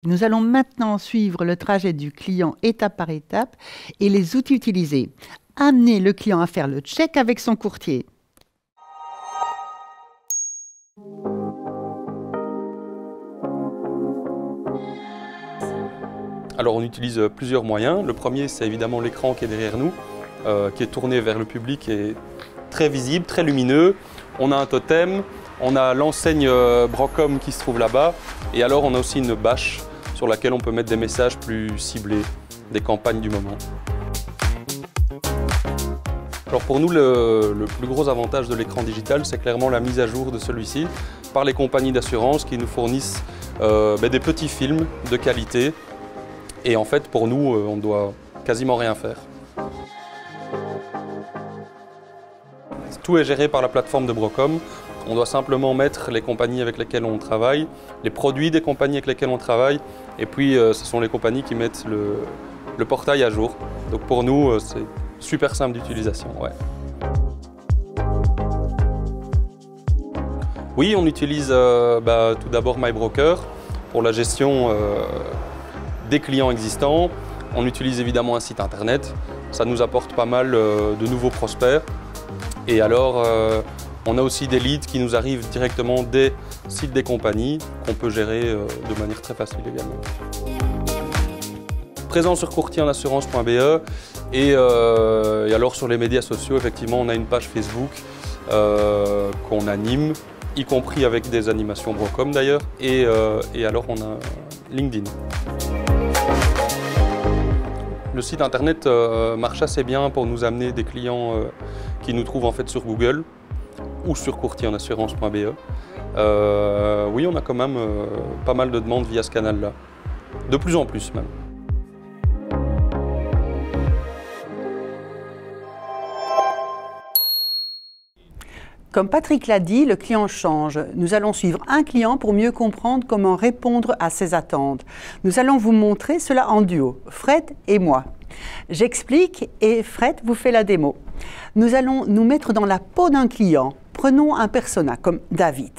Nous allons maintenant suivre le trajet du client étape par étape et les outils utilisés. Amener le client à faire le check avec son courtier. Alors on utilise plusieurs moyens. Le premier, c'est évidemment l'écran qui est derrière nous, qui est tourné vers le public et très visible, très lumineux. On a un totem, on a l'enseigne Brocom qui se trouve là-bas, et alors on a aussi une bâche sur laquelle on peut mettre des messages plus ciblés, des campagnes du moment. Alors pour nous, le plus gros avantage de l'écran digital, c'est clairement la mise à jour de celui-ci par les compagnies d'assurance qui nous fournissent des petits films de qualité. Et en fait, pour nous, on ne doit quasiment rien faire. Tout est géré par la plateforme de Brocom. On doit simplement mettre les compagnies avec lesquelles on travaille, les produits des compagnies avec lesquelles on travaille, et puis ce sont les compagnies qui mettent le portail à jour. Donc pour nous, c'est super simple d'utilisation. Ouais. Oui, on utilise tout d'abord MyBroker pour la gestion des clients existants. On utilise évidemment un site internet. Ça nous apporte pas mal de nouveaux prospects. Et alors, on a aussi des leads qui nous arrivent directement des sites des compagnies qu'on peut gérer de manière très facile également. Présent sur courtierenassurance.be et alors sur les médias sociaux, effectivement, on a une page Facebook qu'on anime, y compris avec des animations Brocom d'ailleurs, et alors on a LinkedIn. Le site internet marche assez bien pour nous amener des clients qui nous trouvent en fait sur Google ou sur courtierenassurance.be. Oui, on a quand même pas mal de demandes via ce canal-là. De plus en plus même. Comme Patrick l'a dit, le client change. Nous allons suivre un client pour mieux comprendre comment répondre à ses attentes. Nous allons vous montrer cela en duo, Fred et moi. J'explique et Fred vous fait la démo. Nous allons nous mettre dans la peau d'un client. Prenons un persona comme David.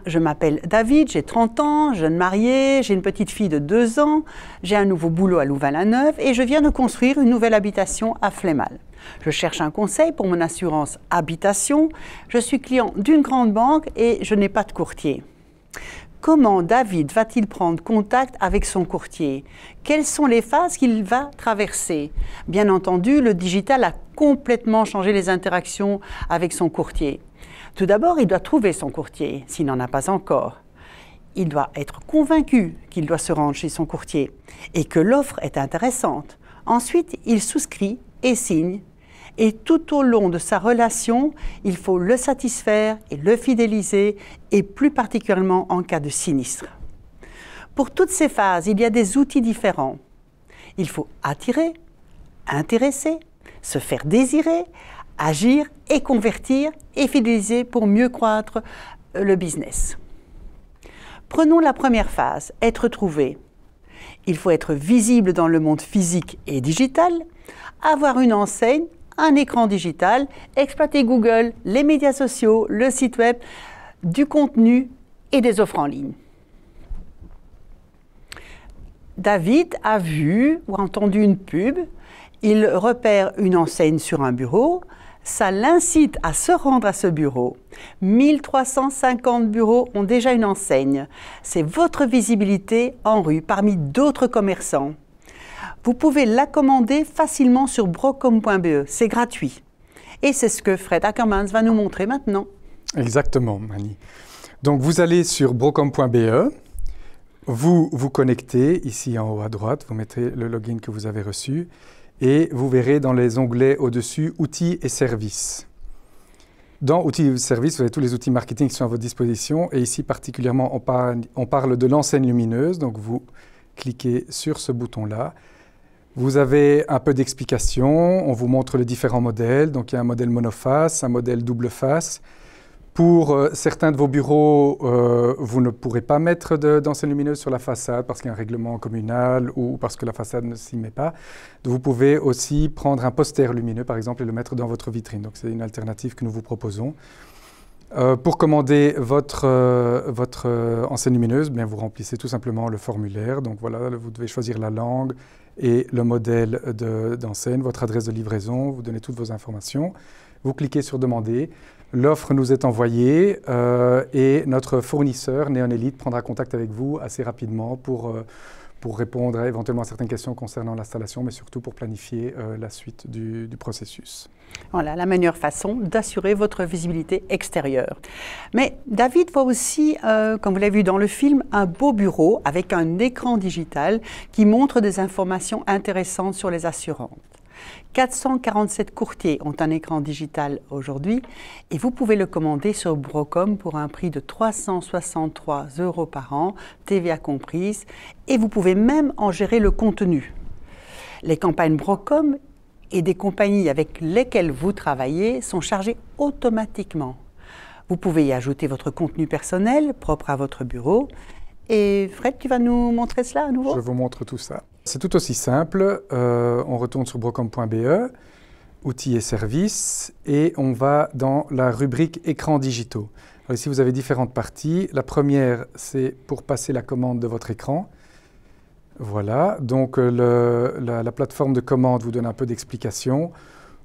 Je m'appelle David, j'ai 30 ans, jeune marié, j'ai une petite fille de 2 ans, j'ai un nouveau boulot à Louvain-la-Neuve et je viens de construire une nouvelle habitation à Flémal. Je cherche un conseil pour mon assurance habitation. Je suis client d'une grande banque et je n'ai pas de courtier. Comment David va-t-il prendre contact avec son courtier? Quelles sont les phases qu'il va traverser? Bien entendu, le digital a complètement changé les interactions avec son courtier. Tout d'abord, il doit trouver son courtier, s'il n'en a pas encore. Il doit être convaincu qu'il doit se rendre chez son courtier et que l'offre est intéressante. Ensuite, il souscrit et signe. Et tout au long de sa relation, il faut le satisfaire et le fidéliser, et plus particulièrement en cas de sinistre. Pour toutes ces phases, il y a des outils différents. Il faut attirer, intéresser, se faire désirer, agir et convertir et fidéliser pour mieux croître le business. Prenons la première phase, être trouvé. Il faut être visible dans le monde physique et digital, avoir une enseigne, un écran digital, exploiter Google, les médias sociaux, le site web, du contenu et des offres en ligne. David a vu ou entendu une pub, il repère une enseigne sur un bureau, ça l'incite à se rendre à ce bureau. 1350 bureaux ont déjà une enseigne. C'est votre visibilité en rue parmi d'autres commerçants. Vous pouvez la commander facilement sur brocom.be, c'est gratuit. Et c'est ce que Fred Ackermans va nous montrer maintenant. Exactement, Mani. Donc vous allez sur brocom.be, vous vous connectez ici en haut à droite, vous mettez le login que vous avez reçu et vous verrez dans les onglets au-dessus outils et services. Dans outils et services, vous avez tous les outils marketing qui sont à votre disposition et ici particulièrement on parle de l'enseigne lumineuse, donc vous cliquez sur ce bouton-là. Vous avez un peu d'explication, on vous montre les différents modèles. Donc il y a un modèle monoface, un modèle double face. Pour certains de vos bureaux, vous ne pourrez pas mettre d'enseigne lumineuse sur la façade parce qu'il y a un règlement communal ou parce que la façade ne s'y met pas. Donc, vous pouvez aussi prendre un poster lumineux par exemple et le mettre dans votre vitrine. Donc c'est une alternative que nous vous proposons. Pour commander votre enseigne lumineuse, bien, vous remplissez tout simplement le formulaire. Donc voilà, vous devez choisir la langue et le modèle d'enseigne, votre adresse de livraison, vous donnez toutes vos informations. Vous cliquez sur « Demander ». L'offre nous est envoyée et notre fournisseur, Neon Elite, prendra contact avec vous assez rapidement pour répondre éventuellement à certaines questions concernant l'installation, mais surtout pour planifier la suite du processus. Voilà la meilleure façon d'assurer votre visibilité extérieure. Mais David voit aussi, comme vous l'avez vu dans le film, un beau bureau avec un écran digital qui montre des informations intéressantes sur les assurances. 447 courtiers ont un écran digital aujourd'hui et vous pouvez le commander sur Brocom pour un prix de 363 € par an, TVA comprise, et vous pouvez même en gérer le contenu. Les campagnes Brocom et des compagnies avec lesquelles vous travaillez sont chargées automatiquement. Vous pouvez y ajouter votre contenu personnel propre à votre bureau. Et Fred, tu vas nous montrer cela à nouveau? Je vous montre tout ça. C'est tout aussi simple. On retourne sur brocom.be, outils et services, et on va dans la rubrique écrans digitaux. Alors ici, vous avez différentes parties. La première, c'est pour passer la commande de votre écran. Voilà, donc la plateforme de commande vous donne un peu d'explication.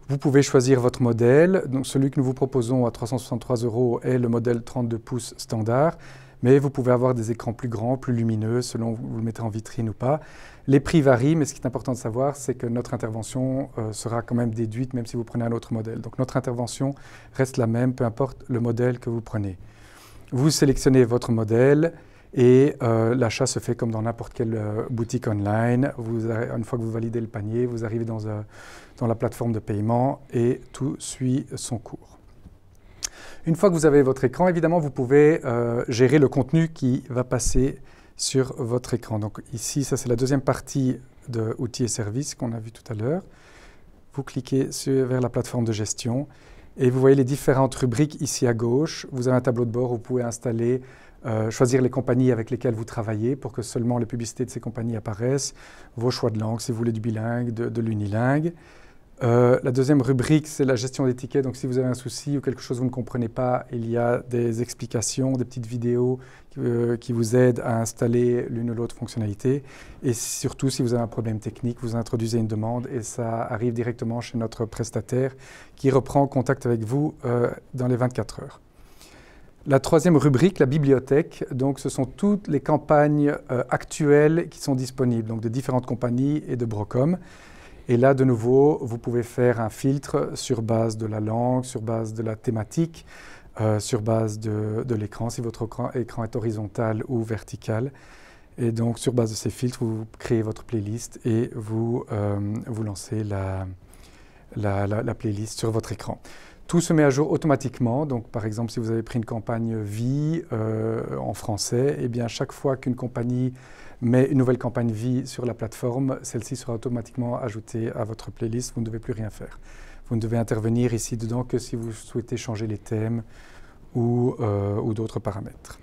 Vous pouvez choisir votre modèle. Donc, celui que nous vous proposons à 363 € est le modèle 32 pouces standard. Mais vous pouvez avoir des écrans plus grands, plus lumineux, selon vous le mettez en vitrine ou pas. Les prix varient, mais ce qui est important de savoir, c'est que notre intervention sera quand même déduite, même si vous prenez un autre modèle. Donc notre intervention reste la même, peu importe le modèle que vous prenez. Vous sélectionnez votre modèle et l'achat se fait comme dans n'importe quelle boutique online. Une fois que vous validez le panier, vous arrivez dans la plateforme de paiement et tout suit son cours. Une fois que vous avez votre écran, évidemment, vous pouvez gérer le contenu qui va passer sur votre écran. Donc ici, ça c'est la deuxième partie de outils et services qu'on a vu tout à l'heure. Vous cliquez vers la plateforme de gestion et vous voyez les différentes rubriques ici à gauche. Vous avez un tableau de bord où vous pouvez installer, choisir les compagnies avec lesquelles vous travaillez pour que seulement les publicités de ces compagnies apparaissent, vos choix de langue, si vous voulez du bilingue, de l'unilingue. La deuxième rubrique, c'est la gestion des tickets. Donc, si vous avez un souci ou quelque chose que vous ne comprenez pas, il y a des explications, des petites vidéos qui vous aident à installer l'une ou l'autre fonctionnalité. Et surtout, si vous avez un problème technique, vous introduisez une demande et ça arrive directement chez notre prestataire qui reprend contact avec vous dans les 24 heures. La troisième rubrique, la bibliothèque, donc ce sont toutes les campagnes actuelles qui sont disponibles, donc de différentes compagnies et de Brocom. Et là, de nouveau, vous pouvez faire un filtre sur base de la langue, sur base de la thématique, sur base de l'écran, si votre écran est horizontal ou vertical. Et donc, sur base de ces filtres, vous créez votre playlist et vous lancez la playlist sur votre écran. Tout se met à jour automatiquement. Donc, par exemple, si vous avez pris une campagne vie en français, eh bien, chaque fois qu'une compagnie met une nouvelle campagne vie sur la plateforme, celle-ci sera automatiquement ajoutée à votre playlist. Vous ne devez plus rien faire. Vous ne devez intervenir ici dedans que si vous souhaitez changer les thèmes ou d'autres paramètres.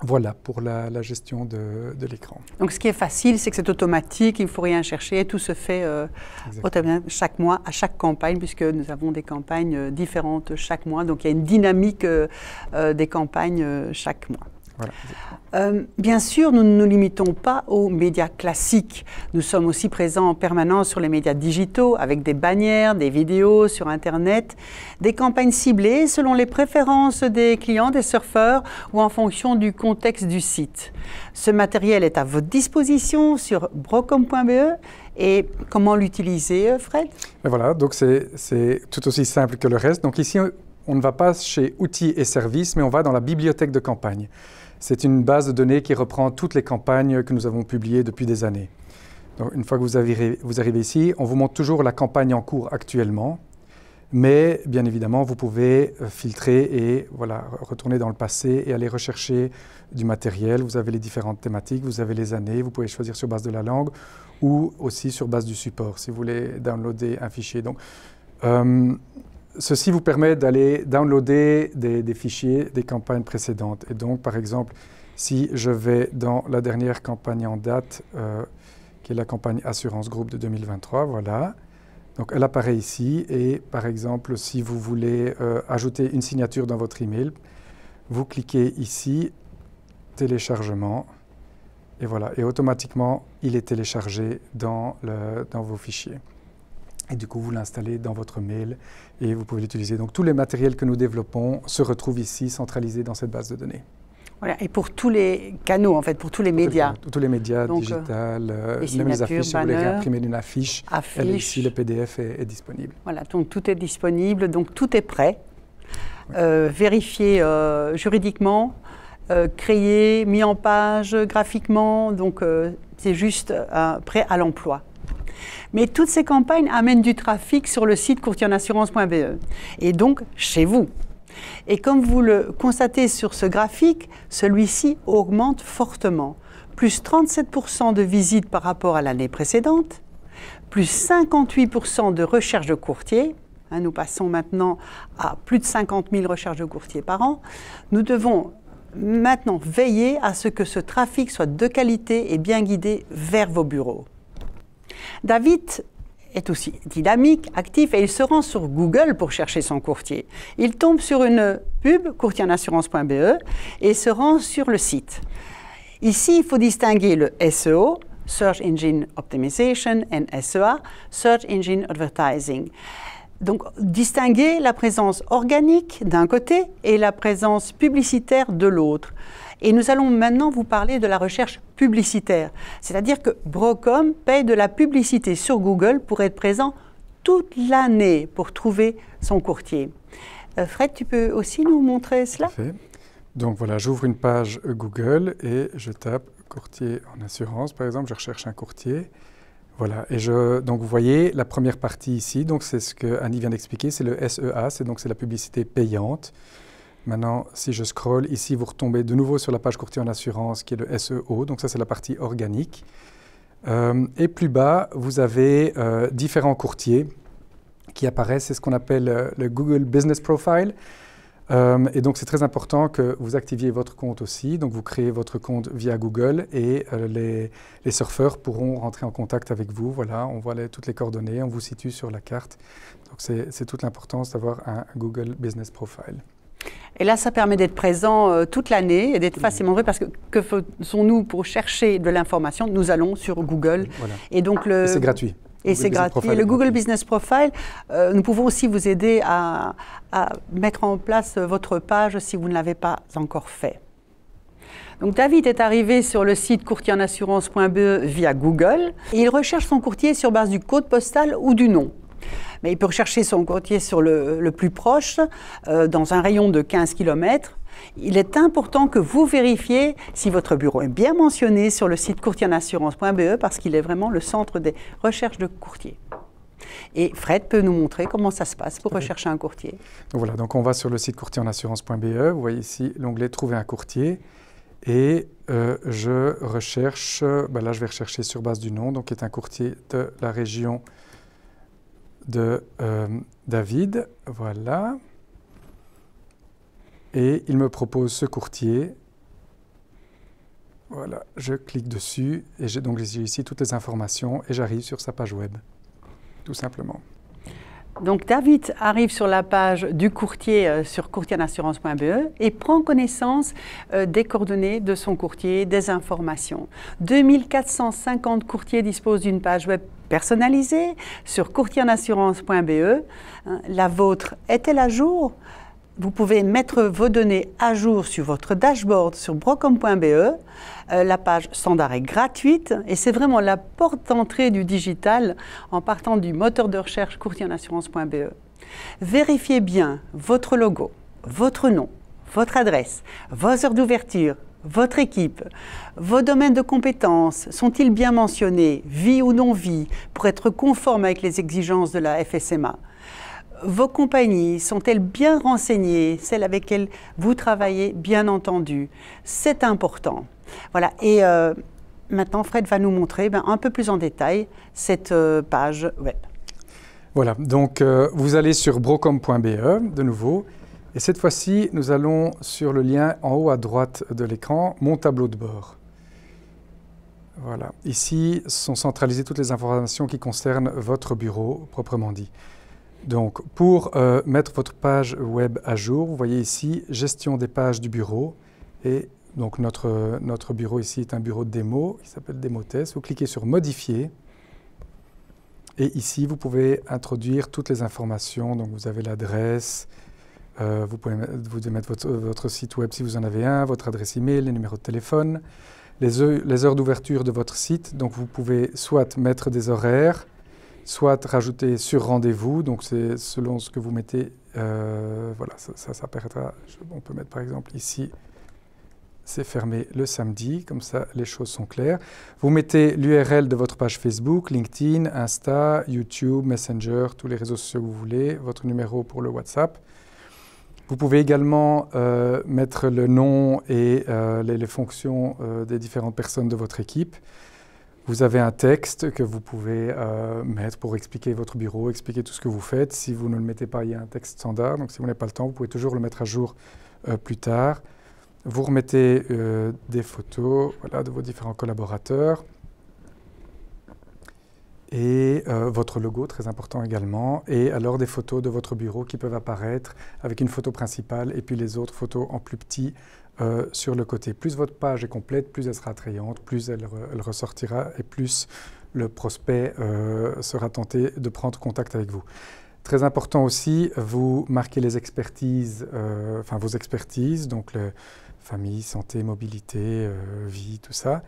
Voilà pour la gestion de l'écran. Donc ce qui est facile, c'est que c'est automatique, il ne faut rien chercher, tout se fait chaque mois, à chaque campagne, puisque nous avons des campagnes différentes chaque mois. Donc il y a une dynamique des campagnes chaque mois. Voilà. Bien sûr, nous ne nous limitons pas aux médias classiques. Nous sommes aussi présents en permanence sur les médias digitaux, avec des bannières, des vidéos sur Internet, des campagnes ciblées selon les préférences des clients, des surfeurs ou en fonction du contexte du site. Ce matériel est à votre disposition sur brocom.be. Et comment l'utiliser, Fred? Et voilà, donc c'est tout aussi simple que le reste. Donc ici, on ne va pas chez outils et services, mais on va dans la bibliothèque de campagne. C'est une base de données qui reprend toutes les campagnes que nous avons publiées depuis des années. Donc, une fois que vous arrivez ici, on vous montre toujours la campagne en cours actuellement, mais bien évidemment, vous pouvez filtrer et voilà, retourner dans le passé et aller rechercher du matériel. Vous avez les différentes thématiques, vous avez les années, vous pouvez choisir sur base de la langue ou aussi sur base du support, si vous voulez downloader un fichier. Donc, ceci vous permet d'aller downloader des fichiers des campagnes précédentes. Et donc, par exemple, si je vais dans la dernière campagne en date, qui est la campagne Assurance Groupe de 2023, voilà. Donc elle apparaît ici et par exemple si vous voulez ajouter une signature dans votre email, vous cliquez ici, téléchargement, et voilà, et automatiquement il est téléchargé dans vos fichiers. Et du coup vous l'installez dans votre mail et vous pouvez l'utiliser. Donc tous les matériels que nous développons se retrouvent ici centralisés dans cette base de données. Voilà, et pour tous les canaux, en fait, pour tous les médias. Tous les médias, donc, digital, même les affiches, si vous voulez réimprimer une affiche, ici le PDF est disponible. Voilà, donc tout est disponible, donc tout est prêt, vérifié juridiquement, créé, mis en page graphiquement, donc c'est juste prêt à l'emploi. Mais toutes ces campagnes amènent du trafic sur le site courtierenassurance.be et donc chez vous. Et comme vous le constatez sur ce graphique, celui-ci augmente fortement. Plus 37% de visites par rapport à l'année précédente, plus 58% de recherches de courtiers. Nous passons maintenant à plus de 50 000 recherches de courtiers par an. Nous devons maintenant veiller à ce que ce trafic soit de qualité et bien guidé vers vos bureaux. David est aussi dynamique, actif et il se rend sur Google pour chercher son courtier. Il tombe sur une pub, courtierenassurance.be, et se rend sur le site. Ici, il faut distinguer le SEO, Search Engine Optimization, et SEA, Search Engine Advertising. Donc, distinguer la présence organique d'un côté et la présence publicitaire de l'autre. Et nous allons maintenant vous parler de la recherche publicitaire. C'est-à-dire que Brocom paye de la publicité sur Google pour être présent toute l'année pour trouver son courtier. Fred, tu peux aussi nous montrer cela? Parfait. Donc voilà, j'ouvre une page Google et je tape courtier en assurance, par exemple, je recherche un courtier. Voilà, et donc vous voyez la première partie ici, donc c'est ce que Annie vient d'expliquer, c'est le SEA, c'est la publicité payante. Maintenant, si je scrolle, ici vous retombez de nouveau sur la page courtier en assurance qui est le SEO, donc ça c'est la partie organique. Et plus bas, vous avez différents courtiers qui apparaissent, c'est ce qu'on appelle le Google Business Profile. Et donc c'est très important que vous activiez votre compte aussi, donc vous créez votre compte via Google et les surfeurs pourront rentrer en contact avec vous. Voilà, on voit toutes les coordonnées, on vous situe sur la carte. Donc c'est toute l'importance d'avoir un Google Business Profile. Et là, ça permet d'être présent toute l'année et d'être facilement vrai parce que faisons-nous pour chercher de l'information? Nous allons sur Google. Voilà. Et donc et c'est gratuit. Et c'est gratuit. Et le Google Business Profile, nous pouvons aussi vous aider à mettre en place votre page si vous ne l'avez pas encore fait. Donc David est arrivé sur le site courtierenassurance.be via Google et il recherche son courtier sur base du code postal ou du nom. Mais il peut rechercher son courtier sur le plus proche, dans un rayon de 15 km. Il est important que vous vérifiez si votre bureau est bien mentionné sur le site courtierenassurance.be parce qu'il est vraiment le centre des recherches de courtiers. Et Fred peut nous montrer comment ça se passe pour rechercher un courtier. Donc voilà, donc on va sur le site courtierenassurance.be. Vous voyez ici l'onglet « Trouver un courtier ». Et je recherche, là je vais rechercher sur base du nom, donc qui est un courtier de la région de David, voilà. Et il me propose ce courtier. Voilà, je clique dessus et j'ai donc ici toutes les informations et j'arrive sur sa page web, tout simplement. Donc David arrive sur la page du courtier sur courtierenassurance.be et prend connaissance des coordonnées de son courtier, des informations. 2450 courtiers disposent d'une page web personnalisée sur courtierenassurance.be. La vôtre est-elle à jour? Vous pouvez mettre vos données à jour sur votre dashboard sur brocom.be. La page standard est gratuite et c'est vraiment la porte d'entrée du digital en partant du moteur de recherche courtierenassurance.be. Vérifiez bien votre logo, votre nom, votre adresse, vos heures d'ouverture, votre équipe, vos domaines de compétences sont-ils bien mentionnés, vie ou non-vie, pour être conformes avec les exigences de la FSMA. Vos compagnies sont-elles bien renseignées, celles avec lesquelles vous travaillez, bien entendu. C'est important. Voilà. Et maintenant, Fred va nous montrer un peu plus en détail cette page web. Voilà. Donc, vous allez sur brocom.be de nouveau. Et cette fois-ci, nous allons sur le lien en haut à droite de l'écran, Mon tableau de bord. Voilà. Ici sont centralisées toutes les informations qui concernent votre bureau, proprement dit. Donc, pour mettre votre page web à jour, vous voyez ici « Gestion des pages du bureau ». Et donc, notre bureau ici est un bureau de démo qui s'appelle Démo Test. Vous cliquez sur « Modifier ». Et ici, vous pouvez introduire toutes les informations. Donc, vous avez l'adresse, vous pouvez mettre votre site web si vous en avez un, votre adresse email, les numéros de téléphone, les heures d'ouverture de votre site. Donc, vous pouvez soit mettre des horaires, soit rajouter sur rendez-vous. Donc, c'est selon ce que vous mettez. Voilà, ça apparaîtra. On peut mettre par exemple ici. C'est fermé le samedi, comme ça les choses sont claires. Vous mettez l'URL de votre page Facebook, LinkedIn, Insta, YouTube, Messenger, tous les réseaux sociaux que vous voulez, votre numéro pour le WhatsApp. Vous pouvez également mettre le nom et les fonctions des différentes personnes de votre équipe. Vous avez un texte que vous pouvez mettre pour expliquer votre bureau, expliquer tout ce que vous faites. Si vous ne le mettez pas, il y a un texte standard, donc si vous n'avez pas le temps, vous pouvez toujours le mettre à jour plus tard. Vous remettez des photos voilà, de vos différents collaborateurs et votre logo, très important également, et alors des photos de votre bureau qui peuvent apparaître avec une photo principale et puis les autres photos en plus petit sur le côté. Plus votre page est complète, plus elle sera attrayante, plus elle ressortira et plus le prospect sera tenté de prendre contact avec vous. Très important aussi, vous marquez les expertises, enfin vos expertises, donc famille, santé, mobilité, vie, tout ça.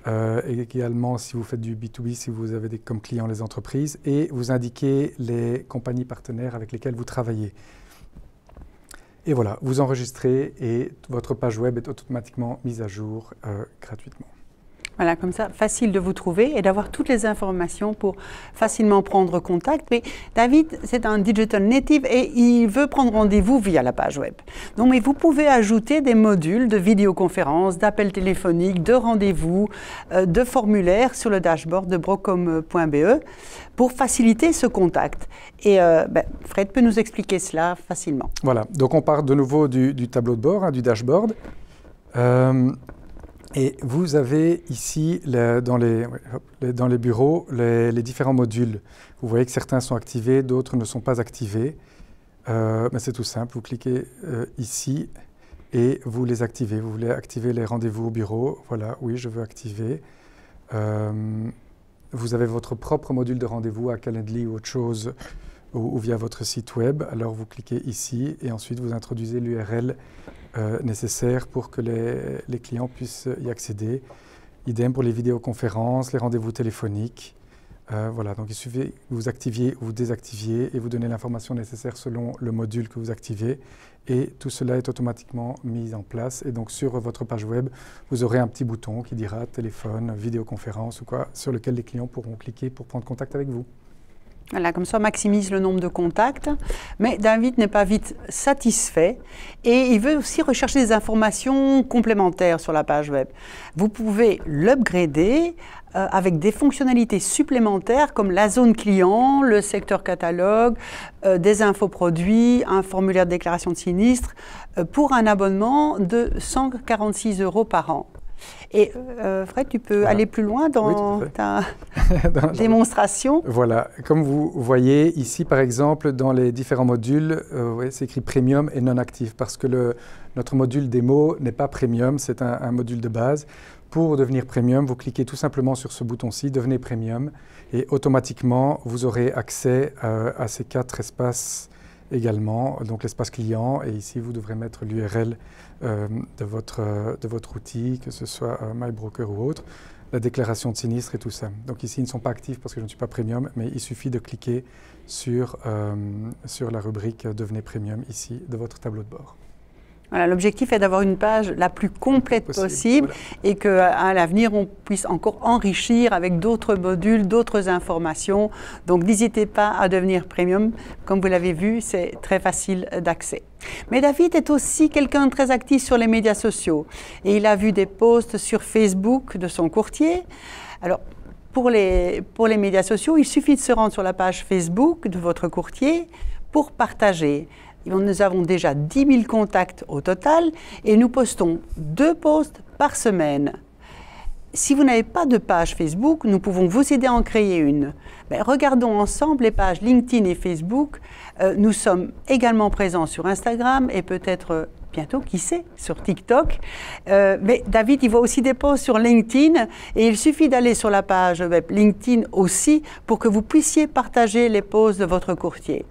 Et également, si vous faites du B2B, si vous avez comme clients les entreprises, et vous indiquez les compagnies partenaires avec lesquelles vous travaillez. Et voilà, vous enregistrez et votre page web est automatiquement mise à jour gratuitement. Voilà, comme ça, facile de vous trouver et d'avoir toutes les informations pour facilement prendre contact. Mais David, c'est un digital native et il veut prendre rendez-vous via la page web. Donc, mais vous pouvez ajouter des modules de vidéoconférence, d'appels téléphoniques, de rendez-vous, de formulaires sur le dashboard de brocom.be pour faciliter ce contact. Et Fred peut nous expliquer cela facilement. Voilà, donc on part de nouveau du tableau de bord, du dashboard. Et vous avez ici, dans les bureaux, les différents modules. Vous voyez que certains sont activés, d'autres ne sont pas activés. Mais c'est tout simple, vous cliquez ici et vous les activez. Vous voulez activer les rendez-vous au bureau. Voilà, oui, je veux activer. Vous avez votre propre module de rendez-vous à Calendly ou autre chose, ou via votre site web. Alors vous cliquez ici et ensuite vous introduisez l'URL nécessaire pour que les clients puissent y accéder. Idem pour les vidéoconférences, les rendez-vous téléphoniques. Voilà, donc il suffit que vous activiez ou vous désactiviez et vous donnez l'information nécessaire selon le module que vous activez. Et tout cela est automatiquement mis en place. Et donc sur votre page web, vous aurez un petit bouton qui dira téléphone, vidéoconférence ou quoi, sur lequel les clients pourront cliquer pour prendre contact avec vous. Voilà, comme ça, on maximise le nombre de contacts. Mais David n'est pas vite satisfait et il veut aussi rechercher des informations complémentaires sur la page web. Vous pouvez l'upgrader avec des fonctionnalités supplémentaires comme la zone client, le secteur catalogue, des infoproduits, un formulaire de déclaration de sinistre pour un abonnement de 146 € par an. Et Fred, tu peux aller plus loin dans ta démonstration. Voilà, comme vous voyez ici par exemple dans les différents modules, c'est écrit Premium et non actif parce que notre module démo n'est pas Premium, c'est un module de base. Pour devenir Premium, vous cliquez tout simplement sur ce bouton-ci, Devenez Premium, et automatiquement vous aurez accès à ces 4 espaces également, donc l'espace client, et ici vous devrez mettre l'URL de votre outil, que ce soit MyBroker ou autre, la déclaration de sinistre et tout ça. Donc ici ils ne sont pas actifs parce que je ne suis pas Premium, mais il suffit de cliquer sur la rubrique Devenez Premium ici de votre tableau de bord. Voilà, l'objectif est d'avoir une page la plus complète possible voilà. Et qu'à l'avenir, on puisse encore enrichir avec d'autres modules, d'autres informations. Donc, n'hésitez pas à devenir Premium. Comme vous l'avez vu, c'est très facile d'accès. Mais David est aussi quelqu'un de très actif sur les médias sociaux. Et il a vu des posts sur Facebook de son courtier. Alors, pour les médias sociaux, il suffit de se rendre sur la page Facebook de votre courtier pour partager. Nous avons déjà 10 000 contacts au total et nous postons 2 posts par semaine. si vous n'avez pas de page Facebook, nous pouvons vous aider à en créer une. Regardons ensemble les pages LinkedIn et Facebook. Nous sommes également présents sur Instagram et peut-être bientôt, qui sait, sur TikTok. Mais David, il voit aussi des posts sur LinkedIn et il suffit d'aller sur la page web LinkedIn aussi pour que vous puissiez partager les posts de votre courtier.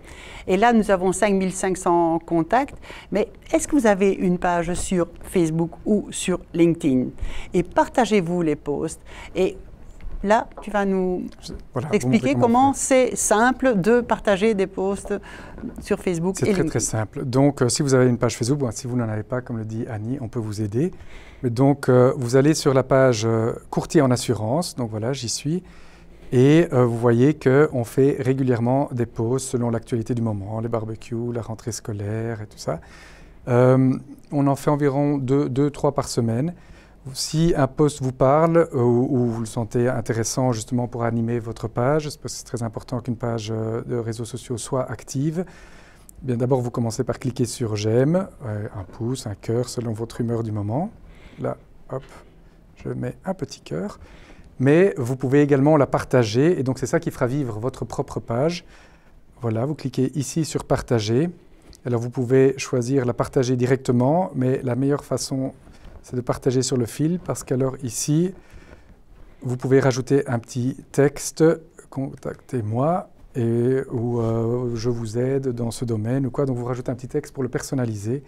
Et là, nous avons 5500 contacts. Mais est-ce que vous avez une page sur Facebook ou sur LinkedIn? Et partagez-vous les posts. Et là, tu vas nous expliquer comment c'est simple de partager des posts sur Facebook et LinkedIn. C'est très simple. Donc, si vous avez une page Facebook, si vous n'en avez pas, comme le dit Annie, on peut vous aider. Mais donc, vous allez sur la page courtier en assurance. Donc voilà, j'y suis. Et vous voyez qu'on fait régulièrement des posts selon l'actualité du moment, les barbecues, la rentrée scolaire et tout ça. On en fait environ 2-3 par semaine. Si un post vous parle ou vous le sentez intéressant justement pour animer votre page, parce que c'est très important qu'une page de réseaux sociaux soit active, bien d'abord vous commencez par cliquer sur j'aime, un pouce, un cœur selon votre humeur du moment. Là, hop, je mets un petit cœur. Mais vous pouvez également la partager et donc c'est ça qui fera vivre votre propre page. Voilà, vous cliquez ici sur partager. Alors vous pouvez choisir la partager directement, mais la meilleure façon c'est de partager sur le fil parce qu'alors ici, vous pouvez rajouter un petit texte, contactez-moi ou je vous aide dans ce domaine ou quoi. Donc vous rajoutez un petit texte pour le personnaliser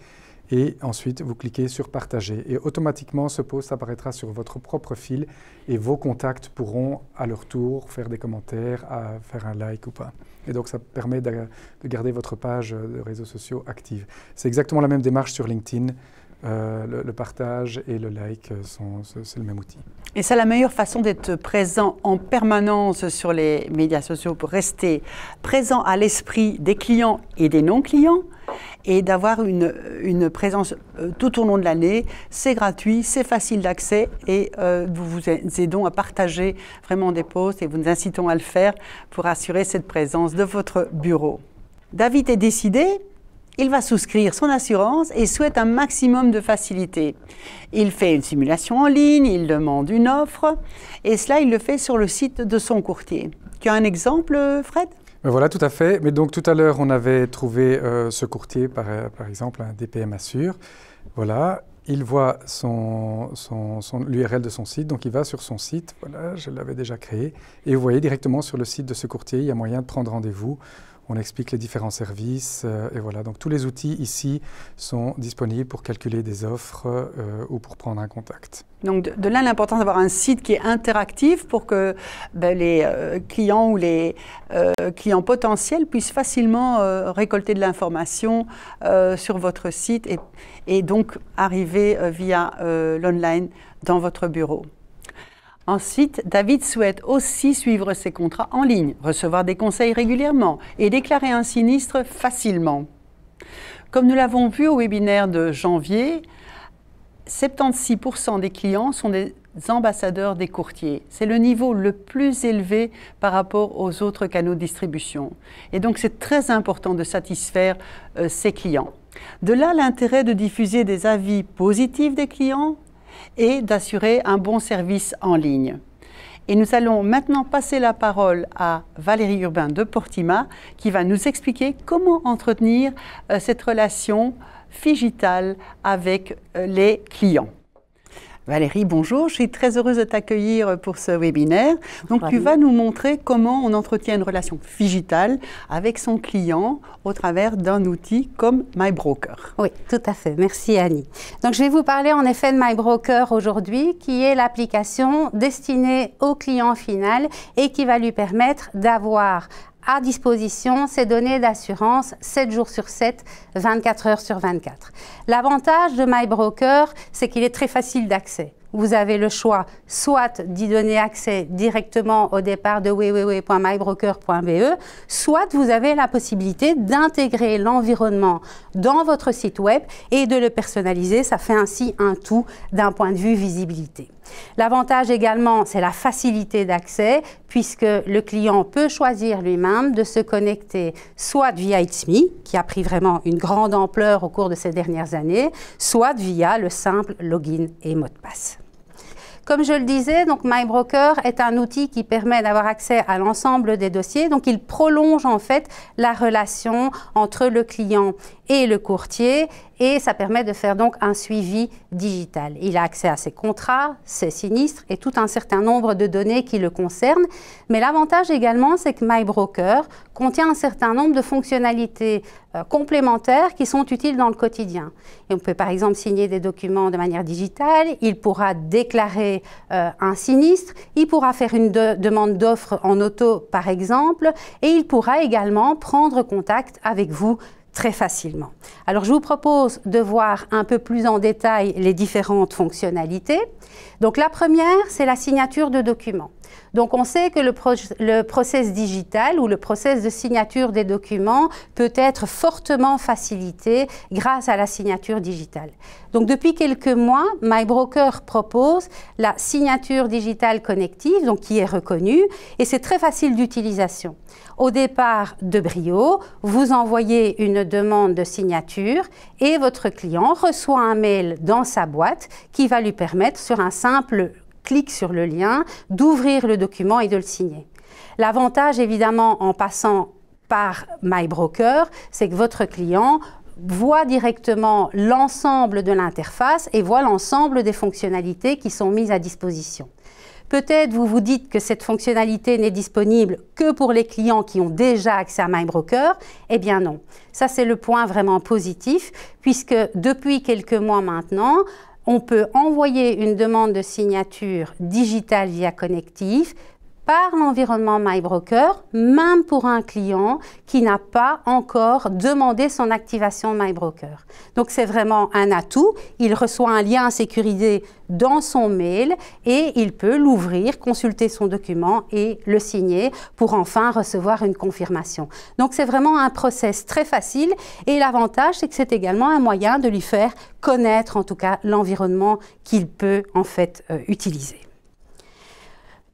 et ensuite vous cliquez sur partager. Et automatiquement, ce post apparaîtra sur votre propre fil et vos contacts pourront à leur tour faire des commentaires, faire un like ou pas. Et donc ça permet de garder votre page de réseaux sociaux active. C'est exactement la même démarche sur LinkedIn. Le partage et le like, c'est le même outil. Et c'est la meilleure façon d'être présent en permanence sur les médias sociaux pour rester présent à l'esprit des clients et des non-clients et d'avoir une présence tout au long de l'année. C'est gratuit, c'est facile d'accès et nous vous aidons à partager vraiment des posts et vous nous incitons à le faire pour assurer cette présence de votre bureau. David est décidé. Il va souscrire son assurance et souhaite un maximum de facilité. Il fait une simulation en ligne, il demande une offre et cela, il le fait sur le site de son courtier. Tu as un exemple, Fred? Voilà, tout à fait. Mais donc tout à l'heure, on avait trouvé ce courtier, par exemple, un DPM Assure. Voilà, il voit l'URL de son site, donc il va sur son site. Voilà, je l'avais déjà créé. Et vous voyez directement sur le site de ce courtier, il y a moyen de prendre rendez-vous. On explique les différents services et voilà. Donc tous les outils ici sont disponibles pour calculer des offres ou pour prendre un contact. Donc de là l'importance d'avoir un site qui est interactif pour que les clients ou les clients potentiels puissent facilement récolter de l'information sur votre site et donc arriver via l'online dans votre bureau. Ensuite, David souhaite aussi suivre ses contrats en ligne, recevoir des conseils régulièrement et déclarer un sinistre facilement. Comme nous l'avons vu au webinaire de janvier, 76% des clients sont des ambassadeurs des courtiers. C'est le niveau le plus élevé par rapport aux autres canaux de distribution. Et donc, c'est très important de satisfaire ces clients. De là, l'intérêt de diffuser des avis positifs des clients et d'assurer un bon service en ligne. Et nous allons maintenant passer la parole à Valérie Urbain de Portima qui va nous expliquer comment entretenir cette relation digitale avec les clients. Valérie, bonjour, je suis très heureuse de t'accueillir pour ce webinaire. Donc tu vas nous montrer comment on entretient une relation digitale avec son client au travers d'un outil comme MyBroker. Oui, tout à fait. Merci Annie. Donc je vais vous parler en effet de MyBroker aujourd'hui, qui est l'application destinée au client final et qui va lui permettre d'avoir à disposition ces données d'assurance 7 jours sur 7, 24 heures sur 24. L'avantage de MyBroker, c'est qu'il est très facile d'accès. Vous avez le choix soit d'y donner accès directement au départ de www.mybroker.be, soit vous avez la possibilité d'intégrer l'environnement dans votre site web et de le personnaliser. Ça fait ainsi un tout d'un point de vue visibilité. L'avantage également, c'est la facilité d'accès puisque le client peut choisir lui-même de se connecter soit via It's Me, qui a pris vraiment une grande ampleur au cours de ces dernières années, soit via le simple login et mot de passe. Comme je le disais, donc MyBroker est un outil qui permet d'avoir accès à l'ensemble des dossiers. Donc, il prolonge en fait la relation entre le client et le courtier et ça permet de faire donc un suivi digital. Il a accès à ses contrats, ses sinistres et tout un certain nombre de données qui le concernent. Mais l'avantage également, c'est que MyBroker contient un certain nombre de fonctionnalités complémentaires qui sont utiles dans le quotidien. Et on peut par exemple signer des documents de manière digitale, il pourra déclarer un sinistre, il pourra faire une demande d'offre en auto par exemple, et il pourra également prendre contact avec vous très facilement. Alors, je vous propose de voir un peu plus en détail les différentes fonctionnalités. Donc, la première, c'est la signature de documents. Donc, on sait que le process digital ou le process de signature des documents peut être fortement facilité grâce à la signature digitale. Donc, depuis quelques mois, MyBroker propose la signature digitale connective, donc qui est reconnue, et c'est très facile d'utilisation. Au départ de brio, vous envoyez une demande de signature et votre client reçoit un mail dans sa boîte qui va lui permettre, sur un simple clic sur le lien, d'ouvrir le document et de le signer. L'avantage, évidemment, en passant par MyBroker, c'est que votre client voit directement l'ensemble de l'interface et voit l'ensemble des fonctionnalités qui sont mises à disposition. Peut-être vous vous dites que cette fonctionnalité n'est disponible que pour les clients qui ont déjà accès à MyBroker. Eh bien non, ça c'est le point vraiment positif puisque depuis quelques mois maintenant, on peut envoyer une demande de signature digitale via Connective par l'environnement MyBroker, même pour un client qui n'a pas encore demandé son activation MyBroker. Donc c'est vraiment un atout, il reçoit un lien sécurisé dans son mail et il peut l'ouvrir, consulter son document et le signer pour enfin recevoir une confirmation. Donc c'est vraiment un process très facile et l'avantage c'est que c'est également un moyen de lui faire connaître en tout cas l'environnement qu'il peut en fait utiliser.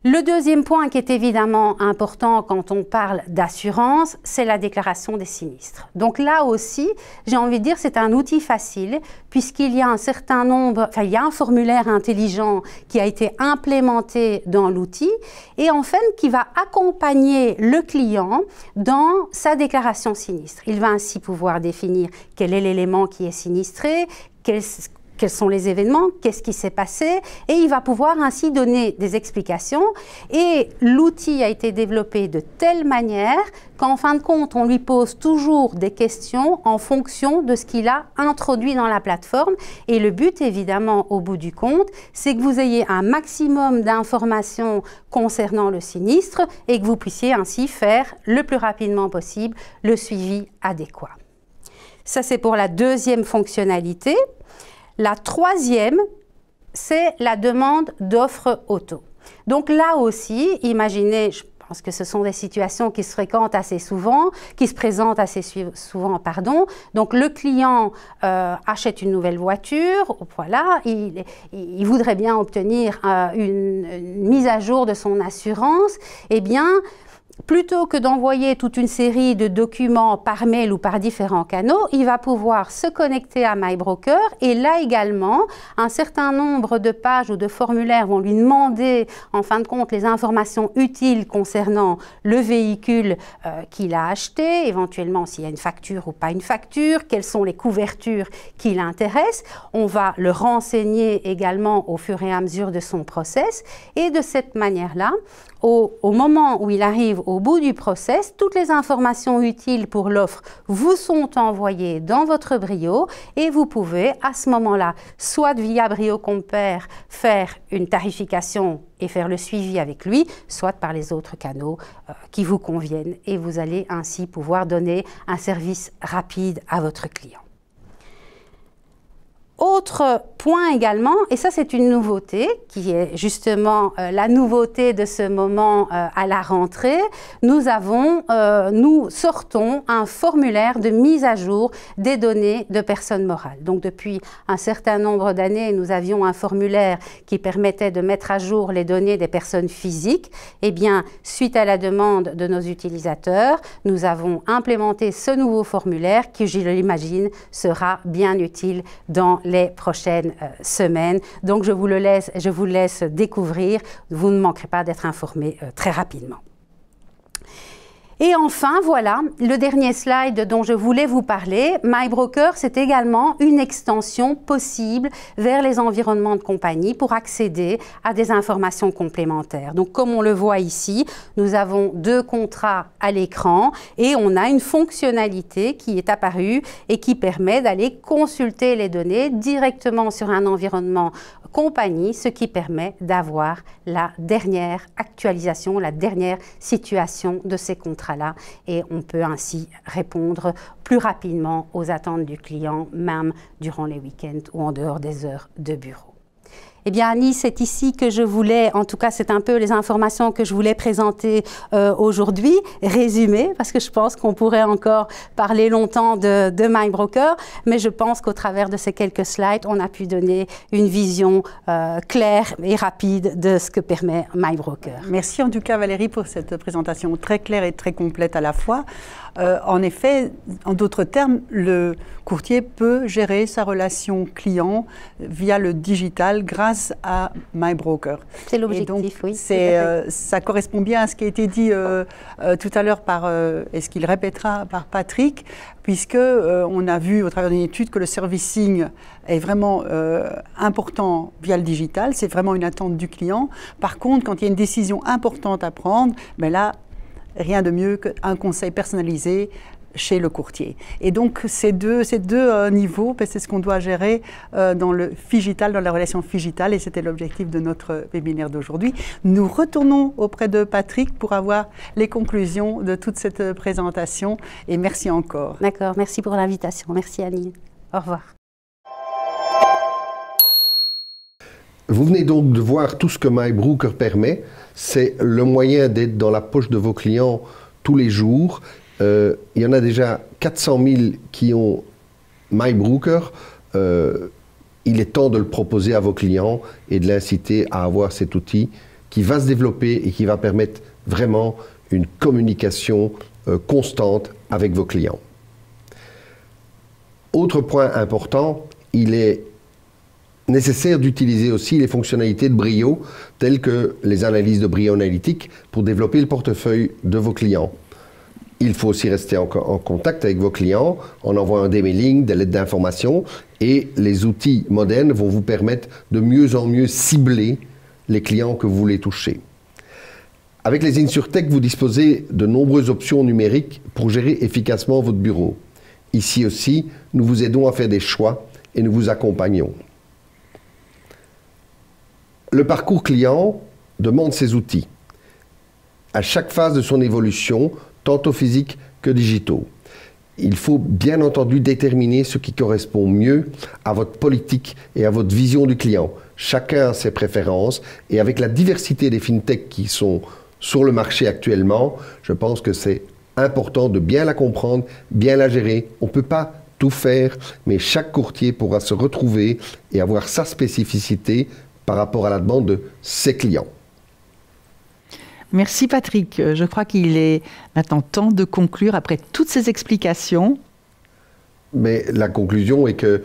Le deuxième point qui est évidemment important quand on parle d'assurance, c'est la déclaration des sinistres. Donc là aussi, j'ai envie de dire c'est un outil facile puisqu'il y a un certain nombre, enfin il y a un formulaire intelligent qui a été implémenté dans l'outil et en fait qui va accompagner le client dans sa déclaration sinistre. Il va ainsi pouvoir définir quel est l'élément qui est sinistré, quels sont les événements, qu'est-ce qui s'est passé, et il va pouvoir ainsi donner des explications. Et l'outil a été développé de telle manière qu'en fin de compte, on lui pose toujours des questions en fonction de ce qu'il a introduit dans la plateforme. Et le but, évidemment, au bout du compte, c'est que vous ayez un maximum d'informations concernant le sinistre et que vous puissiez ainsi faire le plus rapidement possible le suivi adéquat. Ça, c'est pour la deuxième fonctionnalité. La troisième, c'est la demande d'offre auto. Donc là aussi, imaginez, je pense que ce sont des situations qui se fréquentent assez souvent, qui se présentent assez souvent, pardon. Donc le client achète une nouvelle voiture, voilà, il voudrait bien obtenir une mise à jour de son assurance, eh bien, plutôt que d'envoyer toute une série de documents par mail ou par différents canaux, il va pouvoir se connecter à MyBroker et là également, un certain nombre de pages ou de formulaires vont lui demander en fin de compte les informations utiles concernant le véhicule qu'il a acheté, éventuellement s'il y a une facture ou pas une facture, quelles sont les couvertures qui l'intéressent. On va le renseigner également au fur et à mesure de son process et de cette manière-là, au moment où il arrive au bout du process, toutes les informations utiles pour l'offre vous sont envoyées dans votre Brio et vous pouvez à ce moment-là, soit via Brio Compare, faire une tarification et faire le suivi avec lui, soit par les autres canaux qui vous conviennent et vous allez ainsi pouvoir donner un service rapide à votre client. Autre point également, et ça c'est une nouveauté, qui est justement la nouveauté de ce moment à la rentrée, nous sortons un formulaire de mise à jour des données de personnes morales. Donc depuis un certain nombre d'années, nous avions un formulaire qui permettait de mettre à jour les données des personnes physiques. Eh bien, suite à la demande de nos utilisateurs, nous avons implémenté ce nouveau formulaire qui, je l'imagine, sera bien utile dans les prochaines semaines. Donc je vous laisse découvrir, vous ne manquerez pas d'être informés très rapidement. Et enfin, voilà, le dernier slide dont je voulais vous parler. MyBroker, c'est également une extension possible vers les environnements de compagnie pour accéder à des informations complémentaires. Donc, comme on le voit ici, nous avons 2 contrats à l'écran et on a une fonctionnalité qui est apparue et qui permet d'aller consulter les données directement sur un environnement compagnie, ce qui permet d'avoir la dernière actualisation, la dernière situation de ces contrats-là. Et on peut ainsi répondre plus rapidement aux attentes du client, même durant les week-ends ou en dehors des heures de bureau. Eh bien, Annie, c'est ici que je voulais, en tout cas, c'est un peu les informations que je voulais présenter aujourd'hui, résumées, parce que je pense qu'on pourrait encore parler longtemps de MyBroker, mais je pense qu'au travers de ces quelques slides, on a pu donner une vision claire et rapide de ce que permet MyBroker. Merci en tout cas, Valérie, pour cette présentation très claire et très complète à la fois. En effet, en d'autres termes, le courtier peut gérer sa relation client via le digital grâce à MyBroker. C'est l'objectif, oui. Ça correspond bien à ce qui a été dit tout à l'heure et ce qu'il répétera par Patrick, puisque on a vu au travers d'une étude que le servicing est vraiment important via le digital. C'est vraiment une attente du client. Par contre, quand il y a une décision importante à prendre, ben là, rien de mieux qu'un conseil personnalisé chez le courtier. Et donc, ces deux niveaux, c'est ce qu'on doit gérer dans le Figital, dans la relation Figital, et c'était l'objectif de notre webinaire d'aujourd'hui. Nous retournons auprès de Patrick pour avoir les conclusions de toute cette présentation, et merci encore. D'accord, merci pour l'invitation. Merci Annie. Au revoir. Vous venez donc de voir tout ce que MyBroker permet. C'est le moyen d'être dans la poche de vos clients tous les jours. Il y en a déjà 400 000 qui ont MyBroker. Il est temps de le proposer à vos clients et de l'inciter à avoir cet outil qui va se développer et qui va permettre vraiment une communication constante avec vos clients. Autre point important, il est nécessaire d'utiliser aussi les fonctionnalités de Brio, telles que les analyses de Brio Analytics, pour développer le portefeuille de vos clients. Il faut aussi rester en contact avec vos clients en envoyant des mailings, des lettres d'information, et les outils modernes vont vous permettre de mieux en mieux cibler les clients que vous voulez toucher. Avec les InsurTech, vous disposez de nombreuses options numériques pour gérer efficacement votre bureau. Ici aussi, nous vous aidons à faire des choix et nous vous accompagnons. Le parcours client demande ces outils à chaque phase de son évolution, tantôt physiques que digitaux. Il faut bien entendu déterminer ce qui correspond mieux à votre politique et à votre vision du client. Chacun a ses préférences et avec la diversité des fintechs qui sont sur le marché actuellement, je pense que c'est important de bien la comprendre, bien la gérer. On ne peut pas tout faire, mais chaque courtier pourra se retrouver et avoir sa spécificité par rapport à la demande de ses clients. Merci Patrick. Je crois qu'il est maintenant temps de conclure après toutes ces explications. Mais la conclusion est que,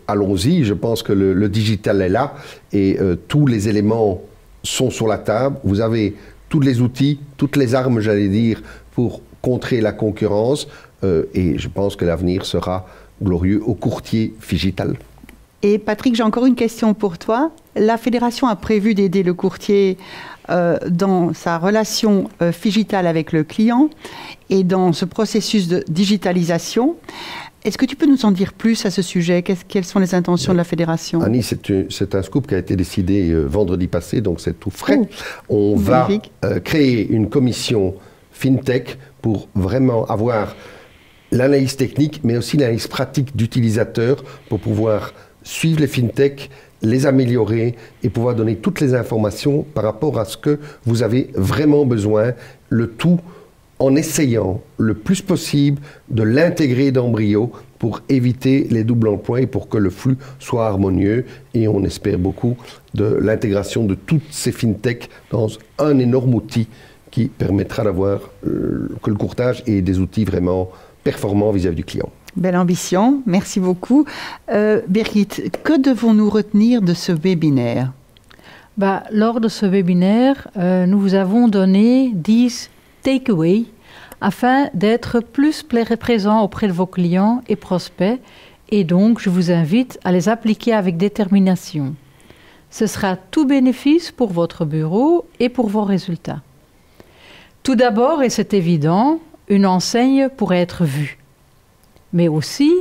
allons-y, je pense que le digital est là et tous les éléments sont sur la table. Vous avez tous les outils, toutes les armes, j'allais dire, pour contrer la concurrence et je pense que l'avenir sera glorieux au courtier Figital. Et Patrick, j'ai encore une question pour toi. La Fédération a prévu d'aider le courtier dans sa relation Figital avec le client et dans ce processus de digitalisation. Est-ce que tu peux nous en dire plus à ce sujet? Quelles sont les intentions de la Fédération? Annie, c'est un scoop qui a été décidé vendredi passé, donc c'est tout frais. On va créer une commission FinTech pour vraiment avoir l'analyse technique, mais aussi l'analyse pratique d'utilisateurs pour pouvoir suivre les FinTech, les améliorer et pouvoir donner toutes les informations par rapport à ce que vous avez vraiment besoin, le tout en essayant le plus possible de l'intégrer dans Brio pour éviter les doubles emplois et pour que le flux soit harmonieux. Et on espère beaucoup de l'intégration de toutes ces FinTech dans un énorme outil qui permettra d'avoir que le courtage ait des outils vraiment performants vis-à-vis du client. Belle ambition, merci beaucoup. Birgit, que devons-nous retenir de ce webinaire? Lors de ce webinaire, nous vous avons donné 10 takeaways afin d'être plus présent auprès de vos clients et prospects. Et donc, je vous invite à les appliquer avec détermination. Ce sera tout bénéfice pour votre bureau et pour vos résultats. Tout d'abord, et c'est évident, une enseigne pourrait être vue. Mais aussi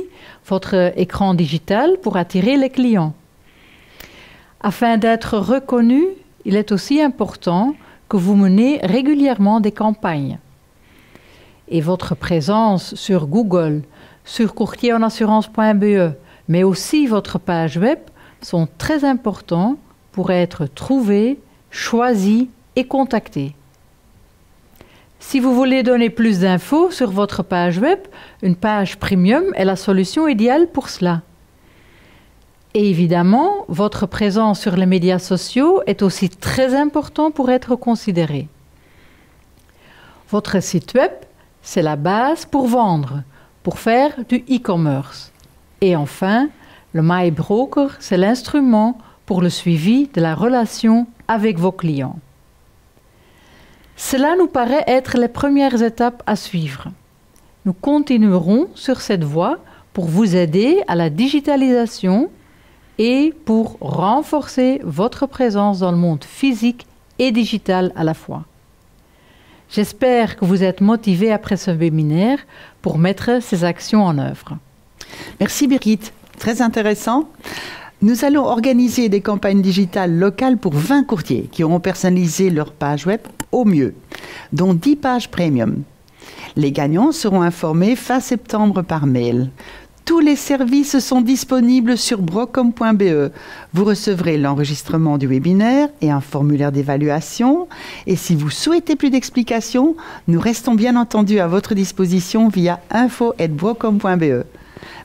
votre écran digital pour attirer les clients. Afin d'être reconnu, il est aussi important que vous menez régulièrement des campagnes. Et votre présence sur Google, sur courtierenassurance.be, mais aussi votre page web sont très importants pour être trouvés, choisis et contactés. Si vous voulez donner plus d'infos sur votre page web, une page premium est la solution idéale pour cela. Et évidemment, votre présence sur les médias sociaux est aussi très important pour être considéré. Votre site web, c'est la base pour vendre, pour faire du e-commerce. Et enfin, le MyBroker, c'est l'instrument pour le suivi de la relation avec vos clients. Cela nous paraît être les premières étapes à suivre. Nous continuerons sur cette voie pour vous aider à la digitalisation et pour renforcer votre présence dans le monde physique et digital à la fois. J'espère que vous êtes motivés après ce webinaire pour mettre ces actions en œuvre. Merci Birgit, très intéressant. Nous allons organiser des campagnes digitales locales pour 20 courtiers qui auront personnalisé leur page web au mieux, dont 10 pages premium. Les gagnants seront informés fin septembre par mail. Tous les services sont disponibles sur brocom.be. Vous recevrez l'enregistrement du webinaire et un formulaire d'évaluation. Et si vous souhaitez plus d'explications, nous restons bien entendu à votre disposition via info@brocom.be.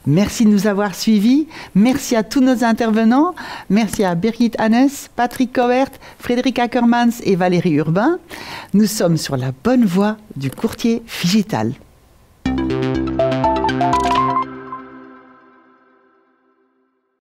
Merci de nous avoir suivis. Merci à tous nos intervenants. Merci à Birgit Hannes, Patrick Cowert, Frédéric Ackermans et Valérie Urbain. Nous sommes sur la bonne voie du courtier digital.